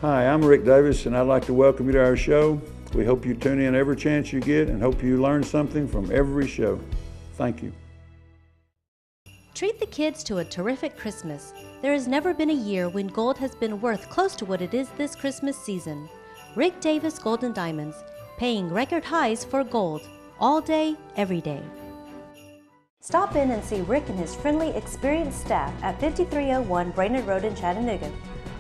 Hi, I'm Rick Davis, and I'd like to welcome you to our show. We hope you tune in every chance you get and hope you learn something from every show. Thank you. Treat the kids to a terrific Christmas. There has never been a year when gold has been worth close to what it is this Christmas season. Rick Davis Gold and Diamonds, paying record highs for gold, all day, every day. Stop in and see Rick and his friendly, experienced staff at 5301 Brainerd Road in Chattanooga.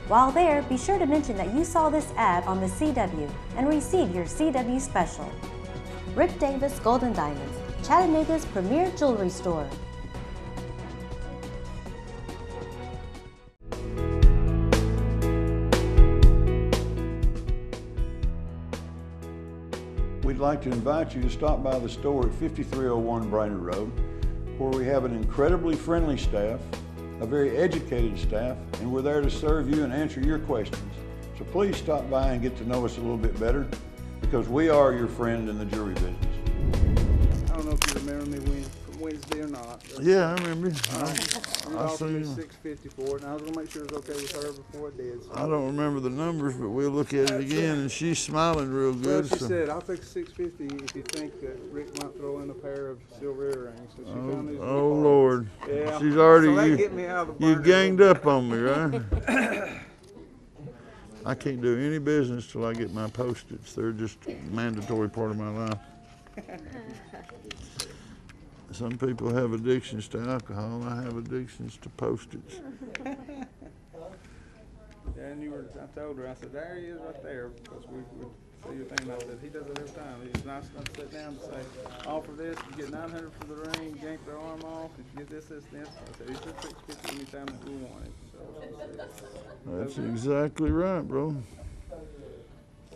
While there, be sure to mention that you saw this ad on the CW and receive your CW special. Rick Davis Gold and Diamonds, Chattanooga's premier jewelry store. We'd like to invite you to stop by the store at 5301 Brainerd Road, where we have an incredibly friendly staff, a very educated staff, and we're there to serve you and answer your questions. So please stop by and get to know us a little bit better, because we are your friend in the jewelry business. I don't know if you remember me from Wednesday or not. Yeah, I remember. You offered me $650 for it, and I was gonna make sure it was okay with her before I did. So. I don't remember the numbers, but we'll look at it again, and she's smiling real Well, good. she said, I'll take $650 if you think that Rick might throw in a pair of silver earrings. So she found these Oh little Lord, yeah. she's already, So that get me out of the you burner. ganged up on me, right? I can't do any business till I get my postage. They're just a mandatory part of my life. Some people have addictions to alcohol. I have addictions to postage. Yeah, and I told her, I said, there he is right there, because we see your thing. I said, he does it every time. He's nice enough to sit down and say, offer this, you get $900 for the ring, yank their arm off, if you get this. I said, he said $650 anytime that we want it. So she said, That's exactly right, bro.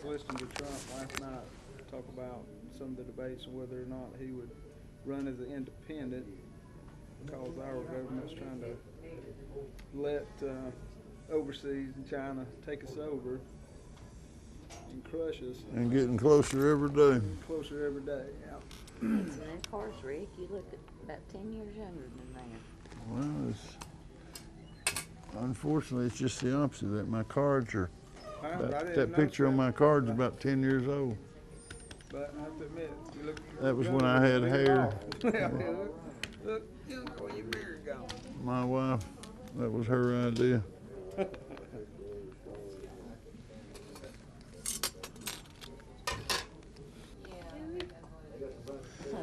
listening to Trump last night talk about some of the debates and whether or not he would run as an independent, because our government's trying to let overseas and China take us over and crush us. And getting closer every day. Closer every day, yeah. And then, of course, Rick, you look about 10 years younger than that. Well, unfortunately, it's just the opposite of that. My cards are, that picture on my card's about 10 years old. But I have to admit, you look. That was when I had hair. Look, you look where your beard gone. My wife, that was her idea.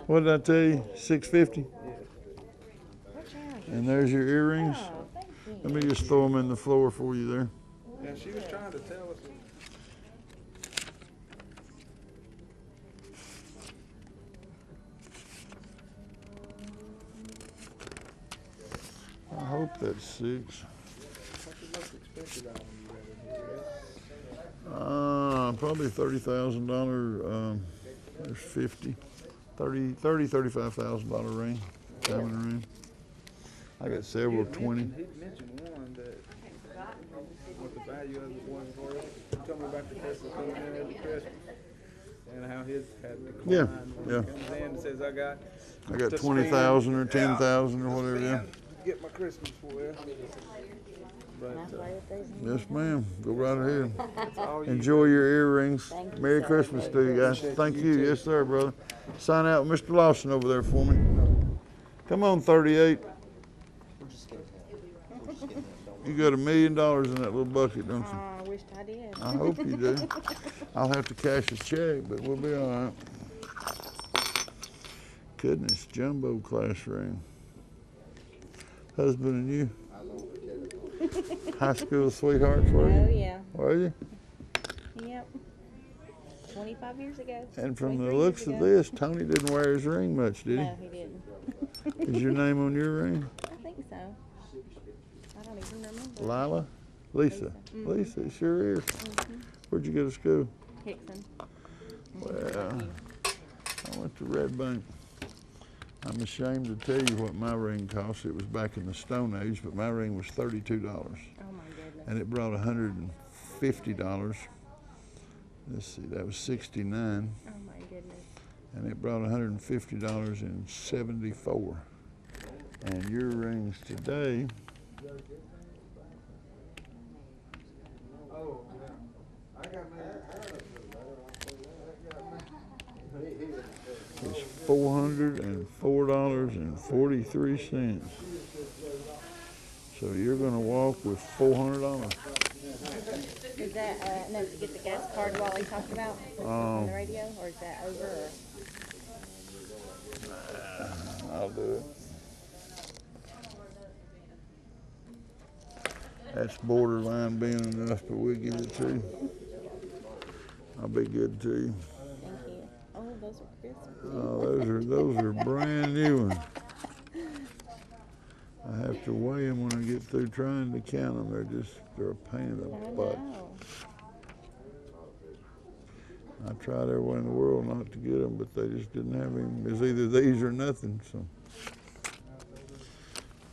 What did I tell you? $650? And there's your earrings. Oh, thank you. Let me just throw them in the floor for you there. Yeah, she was trying to tell us. I hope that's 6. What's the most expensive item you got in here? Probably $30,000. There's 50. $35,000 ring, diamond ring. I got several 20. He mentioned one that what the value of it was worth. He told me about the Tesla coming in every Christmas and how his had declined. Yeah, When yeah. he comes in and says, I got to 20,000 or spend- 10,000 or whatever. Yeah. Get my Christmas for you. But Yes, ma'am. Go right ahead. that's all you Enjoy your earrings. Thank you, Merry sir. Christmas to you guys. Thank you. Yes, sir, brother. Sign out Mr. Lawson over there for me. Come on, 38. You got $1 million in that little bucket, don't you? I wished I did. I hope you do. I'll have to cash a check, but we'll be all right. Goodness, jumbo class ring. Husband and you? High school sweethearts, were Oh, you? yeah. Were you? Yep. 25 years ago. And from the 23 looks years of ago. this, Tony didn't wear his ring much, did he? No, he didn't. Is your name on your ring? I think so. I don't even remember. Lila? Lisa. Mhm. Lisa, it sure is. Where'd you go to school? Hickson. Well, I went to Red Bank. I'm ashamed to tell you what my ring cost. It was back in the Stone Age, but my ring was $32. Oh, my goodness. And it brought $150. Let's see, that was 69. Oh, my goodness. And it brought $150 in 74. And your rings today, It's $404.43. So you're gonna walk with $400. Is that enough to get the gas card Wally talked about on the radio, or is that over? Or? I'll do it. That's borderline being enough, but we'll give it to you. I'll be good to you. Thank you. Oh, those are crisp. Oh, those are brand new ones. I have to weigh them when I get through trying to count them. They're a pain in the butt. I tried every way in the world not to get them, but they just didn't have them. It's either these or nothing. So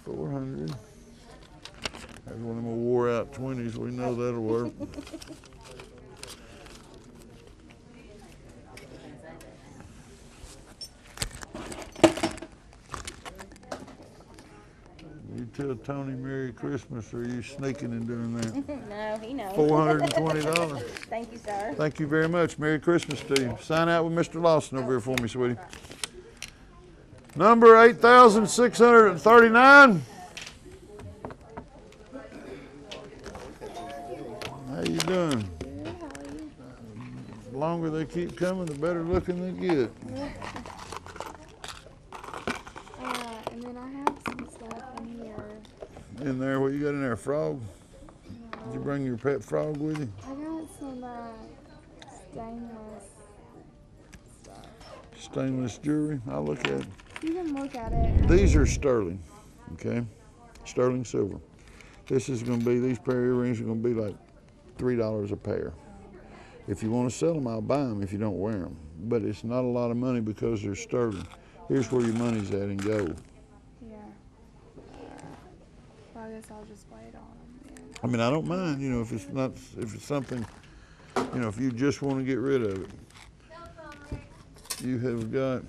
400. That's one of them wore out 20s. We know that'll work. You tell Tony Merry Christmas, or are you sneaking and doing that? No, he knows. $420. Thank you, sir. Thank you very much. Merry Christmas to you. Sign out with Mr. Lawson over here for me, sweetie. Number 8,639. How you doing? Good, how are you? The longer they keep coming, the better looking they get. And then I have some stuff in here. In there, what you got in there, a frog? Did you bring your pet frog with you? I got some stainless stuff. Stainless jewelry, I'll look at it. You can look at it. These are sterling, okay? Sterling silver. This is gonna be, these pair of earrings are gonna be like $3 a pair. If you wanna sell them, I'll buy them if you don't wear them. But it's not a lot of money because they're sterling. Here's where your money's at in gold. Yeah. Well, I guess I'll just wait on them then. I mean, I don't mind, you know, if it's something, you know, if you just wanna get rid of it. You have got,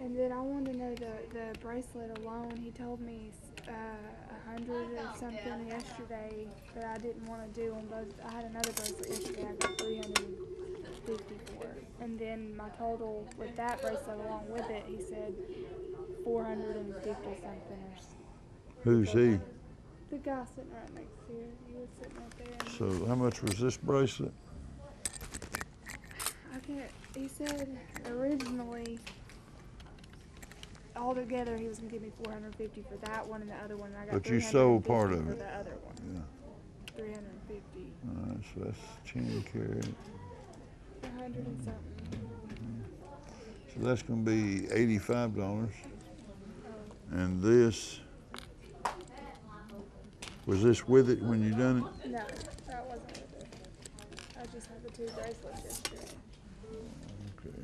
And then I wanted to know the bracelet alone. He told me 100 or something yesterday, but I didn't want to do them both. I had another bracelet yesterday. I got 350 for it. And then my total with that bracelet along with it, he said 450 something or something. who's he? The guy sitting right next to you. He was sitting right there. And So how much was this bracelet? I can't. He said originally, all together, he was gonna give me 450 for that one and the other one. And I got. But you sold 350 part of for it. the other one. Yeah. 350. All right, so that's 10 carat. 100 and something. So that's gonna be $85. Oh, And this, was this with it when you done it? no, that wasn't with it. I just had the 2 bracelets yesterday. Okay.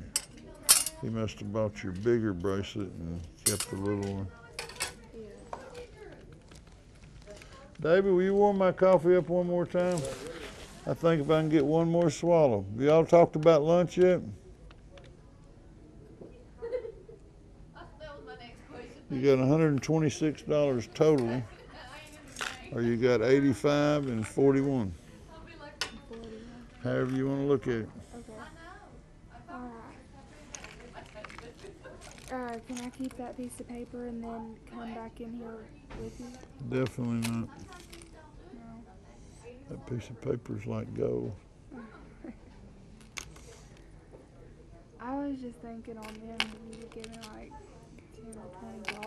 He must have bought your bigger bracelet and kept the little one. Yeah. David, will you warm my coffee up one more time? I think if I can get one more swallow. Y'all talked about lunch yet? You got $126 total, or you got 85 and 41. 41. However you want to look at it. Okay. Alright. Can I keep that piece of paper and then come back in here with you? Definitely not. No. That piece of paper is like gold. I was just thinking on them, you were giving like $10 or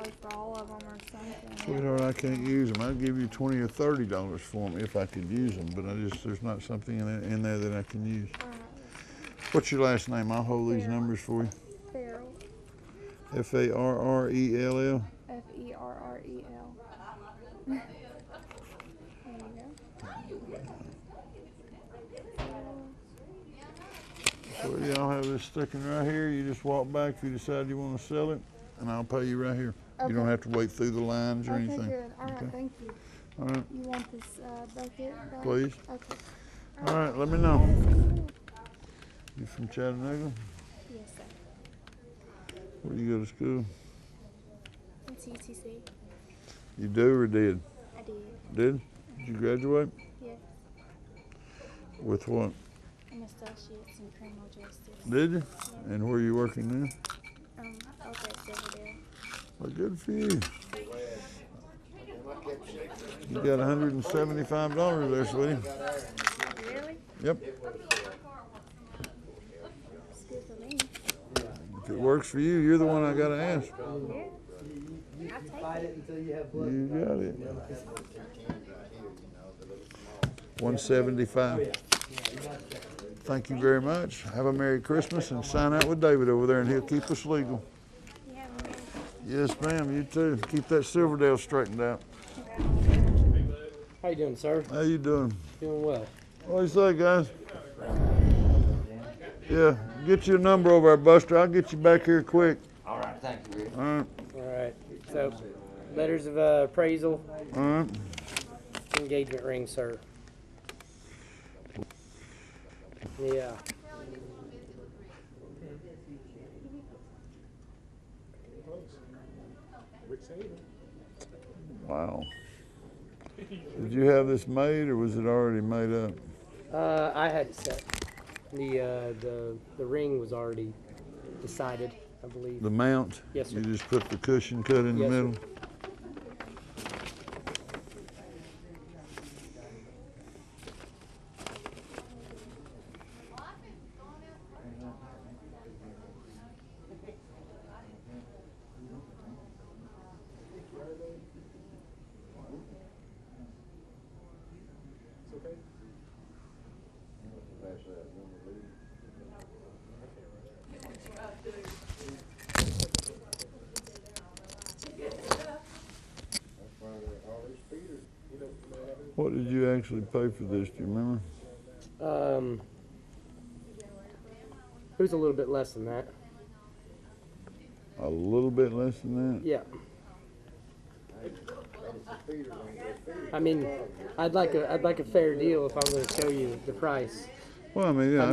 $20 for all of them or something. Sweetheart, I can't use them. I'd give you $20 or $30 for them if I could use them, but there's not something in there that I can use. Alright. What's your last name? I'll hold these Farrell. numbers for you. Farrell. Farrell. Ferrel. There you go. So y'all have this sticking right here. You just walk back if you decide you want to sell it, and I'll pay you right here. You don't Okay. have to wait through the lines or Okay, anything. good. Alright, Okay. thank you. All right, You want this bucket back? please. Okay. All right, let me know. You from Chattanooga? Yes, sir. Where do you go to school? It's UCC. You do or did? I did. Did you graduate? Yes. With what? I'm associates in criminal justice. Did you? And where are you working now? Over at Silverdale. Well, good for you. You got $175 there, sweetie. Really? Yep. It's good for me. If it works for you, you're the one I gotta ask. Yeah. I'll take Fight it until you have blood. You got it. 175. Thank you very much. Have a Merry Christmas and sign out with David over there and he'll keep us legal. You have a Merry Yes, ma'am, you too. Keep that Silverdale straightened out. How you doing, sir? How you doing? Doing well. What do you say, guys? Yeah, get your number over there, Buster. I'll get you back here quick. All right, thank you, Rick. All right, All right. So, letters of appraisal, all right. engagement ring, sir. Yeah. Wow. Did you have this made or was it already made up? I had it set. The ring was already decided, I believe. The mount? Yes, sir. You just put the cushion cut in the Yes, sir. middle? What did you actually pay for this, do you remember? It was a little bit less than that. A little bit less than that? Yeah. I mean, I'd like a fair deal if I'm going to tell you the price. Well, I mean, yeah,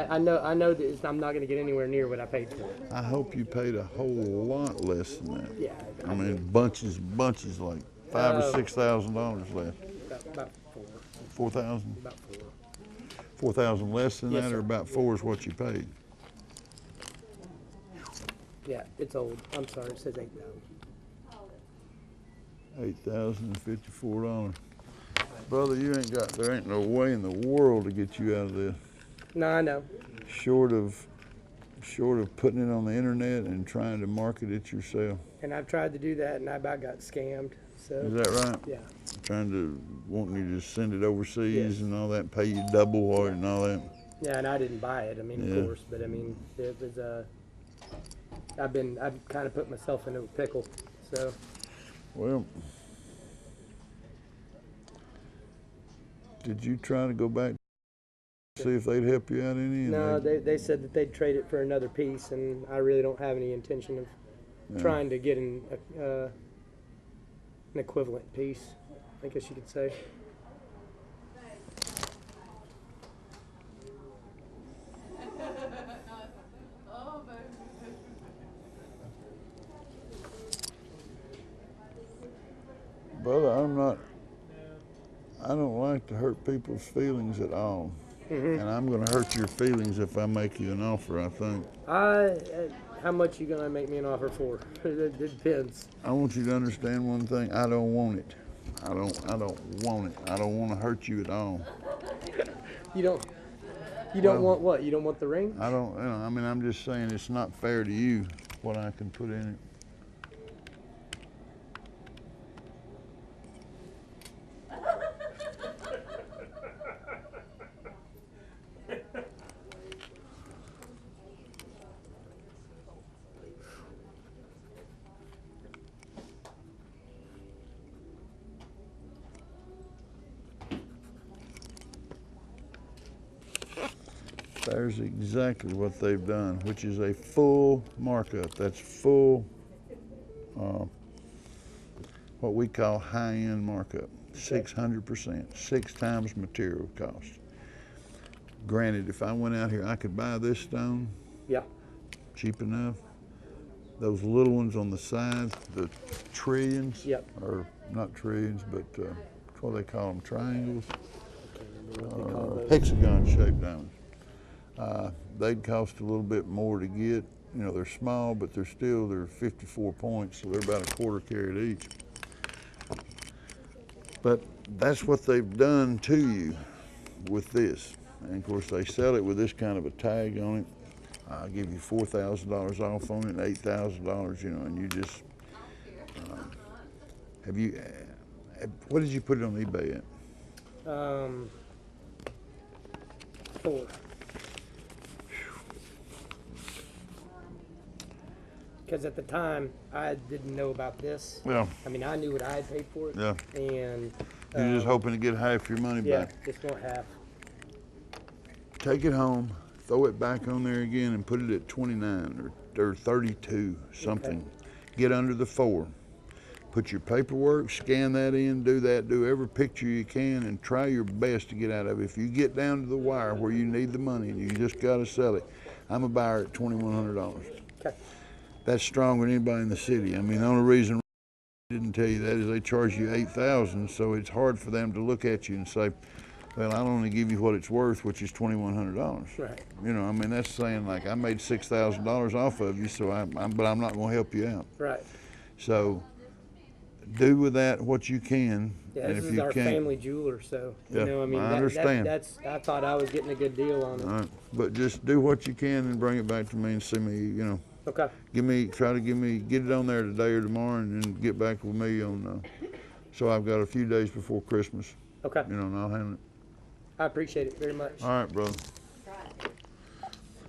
I know that I'm not going to get anywhere near what I paid for it. I hope you paid a whole lot less than that. Yeah. I mean, bunches, like $5,000 or $6,000 less. About $4,000? four. About four. 4,000 less than Yes, that, sir. or about 4 is what you paid? Yeah, it's old. I'm sorry, it says 8,000. $8,054. Brother, there ain't no way in the world to get you out of this. No, I know. Short of putting it on the internet and trying to market it yourself. And I've tried to do that, and I about got scammed. So. Is that right? Yeah. Wanting you to send it overseas Yes. and all that, pay you double for it and all that. Yeah, and I didn't buy it. I mean, Yeah. of course, but I mean, it was I've kind of put myself into a pickle. So. Well, did you try to go back to see if they'd help you out any? No, they said that they'd trade it for another piece, and I really don't have any intention of trying to get an equivalent piece, I guess you could say. Brother, I don't like to hurt people's feelings at all. Mm-hmm. And I'm going to hurt your feelings if I make you an offer, I think. How much you gonna make me an offer for? It depends. I want you to understand one thing. I don't want it. I don't want it. I don't want to hurt you at all. You don't want what? You don't want the ring? I don't, I mean, I'm just saying it's not fair to you what I can put in it. There's exactly what they've done, which is a full markup. That's full, what we call high-end markup, 600%, 6 times material cost. Granted, if I went out here, I could buy this stone. Yeah. Cheap enough. Those little ones on the side, the trillions, Yep. are not treads, but what they call them, triangles, What they call those. hexagon-shaped diamonds. They'd cost a little bit more to get. You know, they're small, but they're 54 points, so they're about a quarter carat each. But that's what they've done to you with this. And of course, they sell it with this kind of a tag on it. I'll give you $4,000 off on it, and $8,000, you know, and you just, what did you put it on eBay at? 4. Because at the time, I didn't know about this. Well, I mean, I knew what I had paid for it. yeah, And you're just hoping to get half your money yeah, back. just want half. Take it home, throw it back on there again, and put it at 29 or 32, something. Okay. Get under the 4. Put your paperwork, scan that in, do every picture you can, and try your best to get out of it. If you get down to the wire where you need the money and you just got to sell it, I'm a buyer at $2,100. Okay. That's stronger than anybody in the city. I mean, the only reason I didn't tell you that is they charge you $8,000, so it's hard for them to look at you and say, well, I'll only give you what it's worth, which is $2,100. Right. You know, I mean, that's saying like I made $6,000 off of you, so but I'm not going to help you out. Right. So do with that what you can. Yeah, and this if is you our can't, family jeweler, so Yeah, you know, I mean, I understand. I thought I was getting a good deal on it. all right, but just do what you can and bring it back to me and see me. You know, Okay. get it on there today or tomorrow, and then get back with me on. So I've got a few days before Christmas. Okay. You know, and I'll handle it. I appreciate it very much. All right, brother.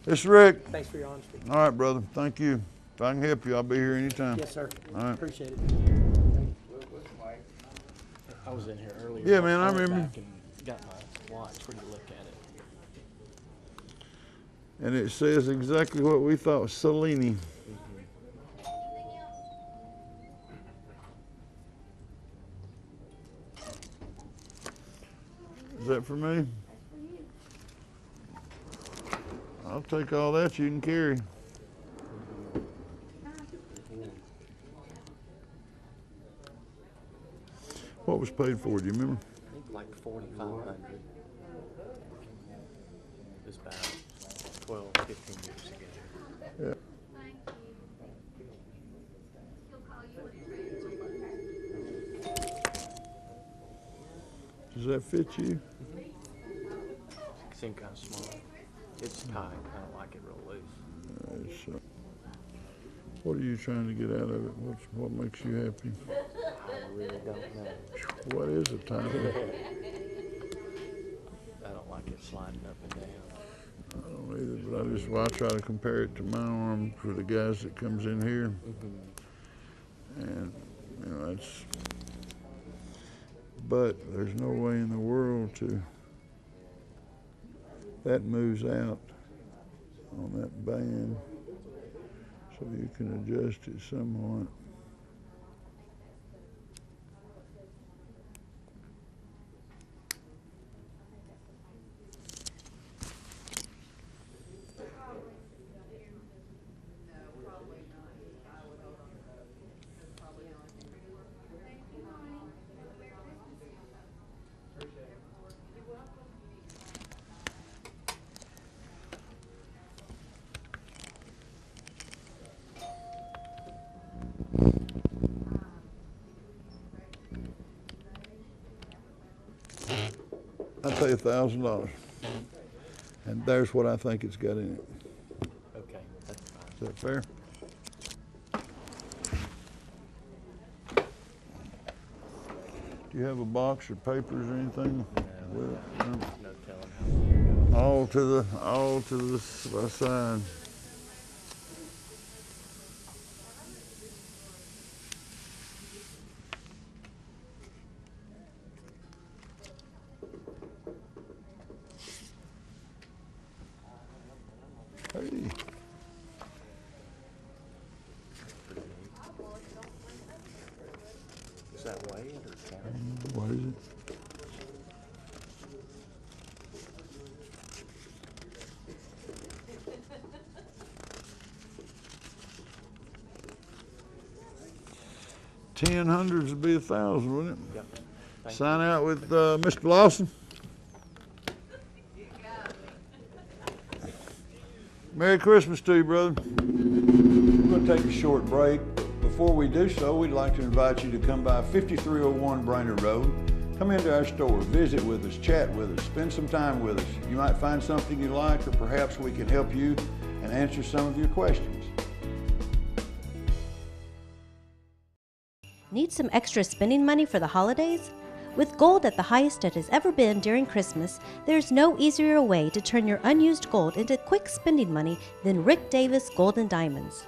It's Rick. Thanks for your honesty. All right, brother. Thank you. If I can help you, I'll be here anytime. Yes, sir. All right. Appreciate it. I was in here earlier. Yeah, man, I went remember. back and got my watch for you to look at it. And it says exactly what we thought, Cellini. Is that for me? I'll take all that you can carry. What was paid for, do you remember? I think like 4,500. It was about 12, 15 years ago. Yeah. Does that fit you? It seemed kind of small. It's tight. I don't like it real loose. What are you trying to get out of it? What makes you happy? I really don't know. What is a tiger? I don't like it sliding up and down. I don't either, but I try to compare it to my arm for the guys that comes in here. And, you know, but there's no way in the world that moves out on that band, so you can adjust it somewhat. I'll pay $1,000, and there's what I think it's got in it. Okay, that's fine. Is that fair? Do you have a box or papers or anything? Well, no. No telling how long ago. All to the side. Hey. Is that weight or count? What is it? 10 hundreds would be 1,000, wouldn't it? Yep. Thank Sign out with Mr. Lawson. Merry Christmas to you, brother. We're going to take a short break. Before we do so, we'd like to invite you to come by 5301 Brainerd Road. Come into our store, visit with us, chat with us, spend some time with us. You might find something you like, or perhaps we can help you and answer some of your questions. Need some extra spending money for the holidays? With gold at the highest it has ever been during Christmas, there's no easier way to turn your unused gold into quick spending money than Rick Davis Gold and Diamonds.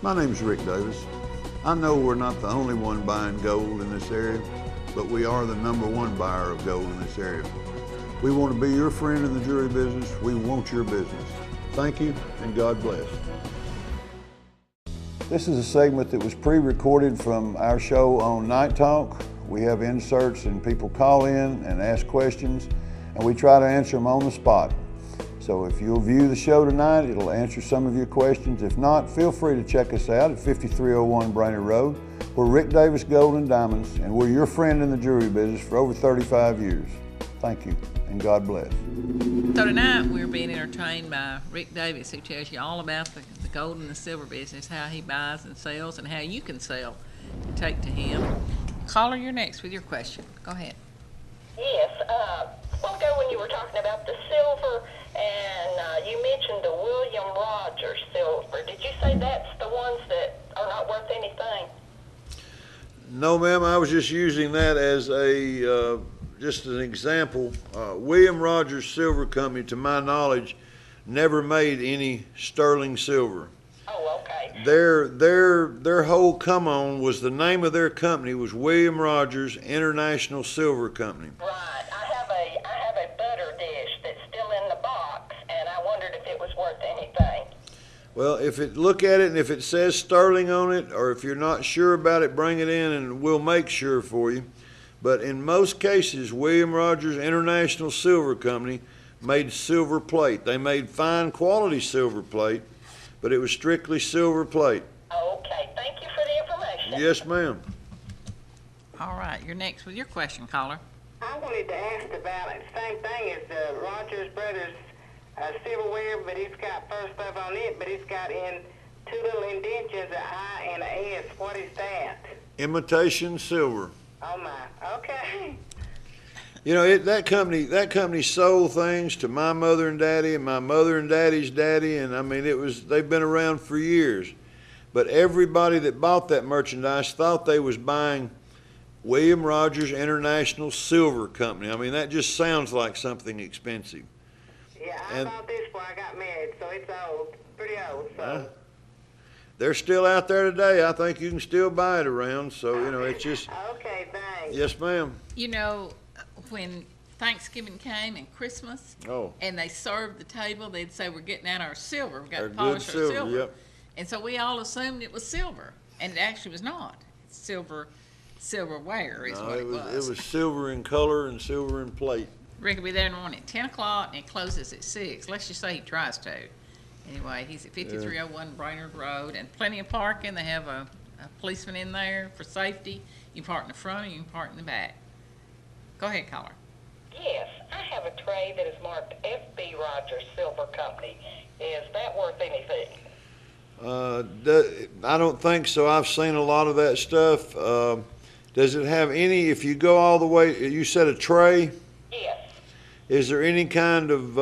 My name's Rick Davis. I know we're not the only one buying gold in this area, but we are the #1 buyer of gold in this area. We want to be your friend in the jewelry business. We want your business. Thank you, and God bless. This is a segment that was pre-recorded from our show on Night Talk. We have inserts and people call in and ask questions, and we try to answer them on the spot. So if you'll view the show tonight, it'll answer some of your questions. If not, feel free to check us out at 5301 Brainerd Road. We're Rick Davis Gold and Diamonds, and we're your friend in the jewelry business for over 35 years. Thank you, and God bless. So tonight we're being entertained by Rick Davis, who tells you all about the gold and the silver business, how he buys and sells, and how you can sell and take to him. Caller, you're next with your question. Go ahead. Yes, a while ago when you were talking about the silver, and you mentioned the William Rogers silver. Did you say that's the ones that are not worth anything? No, ma'am, I was just using that as a just an example. William Rogers Silver Company, to my knowledge, never made any sterling silver. Oh, okay. Their whole come on was, the name of their company was William Rogers International Silver Company. Right. I have a butter dish that's still in the box, and I wondered if it was worth anything. Well, look at it, and if it says sterling on it, or if you're not sure about it, bring it in and we'll make sure for you. But in most cases, William Rogers International Silver Company made silver plate. They made fine quality silver plate, but it was strictly silver plate. Okay, thank you for the information. Yes, ma'am. All right, you're next with your question, caller. I wanted to ask about it. Same thing as the Rogers Brothers silverware, but it's got first stuff on it, but it's got in two little indentions, a I and a S. What is that? Imitation silver. Oh my, okay. You know, that company sold things to my mother and daddy and my mother and daddy's daddy, and I mean, they've been around for years. But everybody that bought that merchandise thought they was buying William Rogers International Silver Company. I mean, that just sounds like something expensive. Yeah, I bought this before I got married, so it's old, pretty old. So. They're still out there today. I think you can still buy it around. So, you know, it's just. Okay, thanks. Yes, ma'am. You know, when Thanksgiving came and Christmas, and they served the table, they'd say, we're getting out our silver. We've got to polish our silver. Yep. And so we all assumed it was silver, and it actually was not. It's silverware is what it was. It was silver in color and silver in plate. Rick will be there in the morning at 10 o'clock, and it closes at 6. Let's just say he tries to. Anyway, he's at 5301 Brainerd Road, and plenty of parking. They have a policeman in there for safety. You can park in the front, or you can park in the back. Go ahead, caller. Yes, I have a tray that is marked F.B. Rogers Silver Company. Is that worth anything? I don't think so. I've seen a lot of that stuff. Does it have any, if you go all the way, you said a tray? Yes. Is there any kind of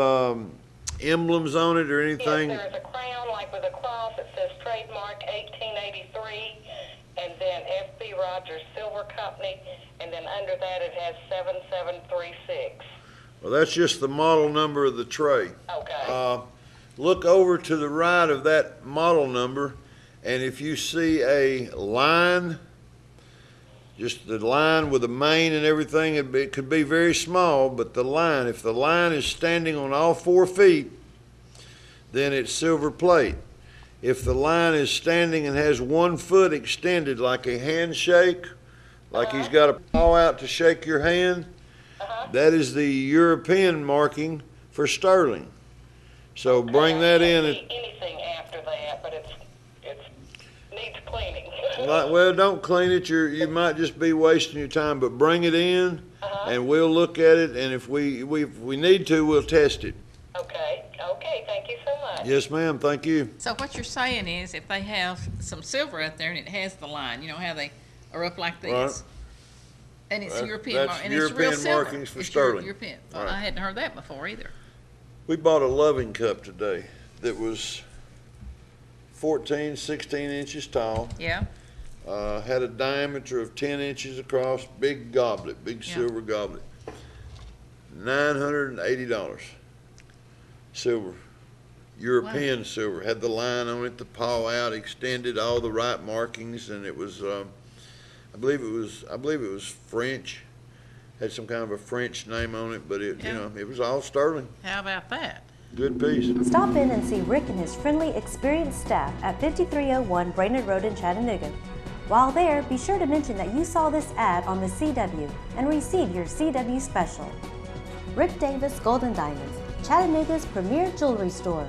emblems on it or anything? Yes, there's a crown like with a cross that says trademark 1883, and then F.B. Rogers Silver Company, and then under that it has 7736. Well, that's just the model number of the tray. Okay. Look over to the right of that model number, and if you see a line, just the line with the mane and everything, it could be very small, but the line, if the line is standing on all 4 feet, then it's silver plate. If the line is standing and has 1 foot extended like a handshake, like he's got a paw out to shake your hand, that is the European marking for sterling. So bring that in. Anything after that, but it's needs cleaning. Well, don't clean it. You might just be wasting your time. But bring it in, and we'll look at it. And if we need to, we'll test it. Okay. Thank you so much. Yes, ma'am. Thank you. So what you're saying is if they have some silver out there and it has the line, you know how they are up like this? Right. And it's That's European, and it's European real silver. markings for It's sterling. European. Right. I hadn't heard that before either. We bought a loving cup today that was 14, 16 inches tall. Yeah. Had a diameter of 10 inches across, big goblet, big silver goblet. $980. Silver. European silver. Had the line on it, the paw out, extended, all the right markings, and it was I believe it was French. Had some kind of a French name on it, but it it was all sterling. How about that? Good piece. Stop in and see Rick and his friendly, experienced staff at 5301 Brainerd Road in Chattanooga. While there, be sure to mention that you saw this ad on the CW and receive your CW special. Rick Davis Gold and Diamonds, Chattanooga's premier jewelry store.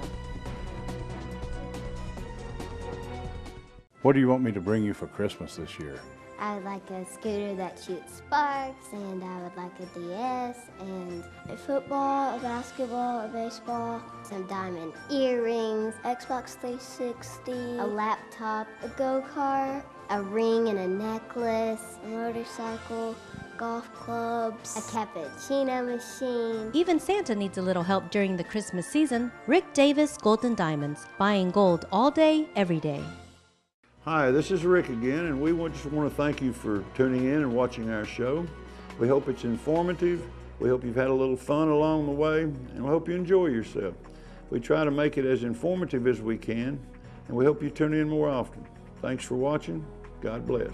What do you want me to bring you for Christmas this year? I would like a scooter that shoots sparks, and I would like a DS, and a football, a basketball, a baseball, some diamond earrings, Xbox 360, a laptop, a go-kart, a ring and a necklace, a motorcycle, golf clubs, a cappuccino machine. Even Santa needs a little help during the Christmas season. Rick Davis Gold and Diamonds, buying gold all day, every day. Hi, this is Rick again, and we just want to thank you for tuning in and watching our show. We hope it's informative. We hope you've had a little fun along the way, and we hope you enjoy yourself. We try to make it as informative as we can, and we hope you tune in more often. Thanks for watching. God bless.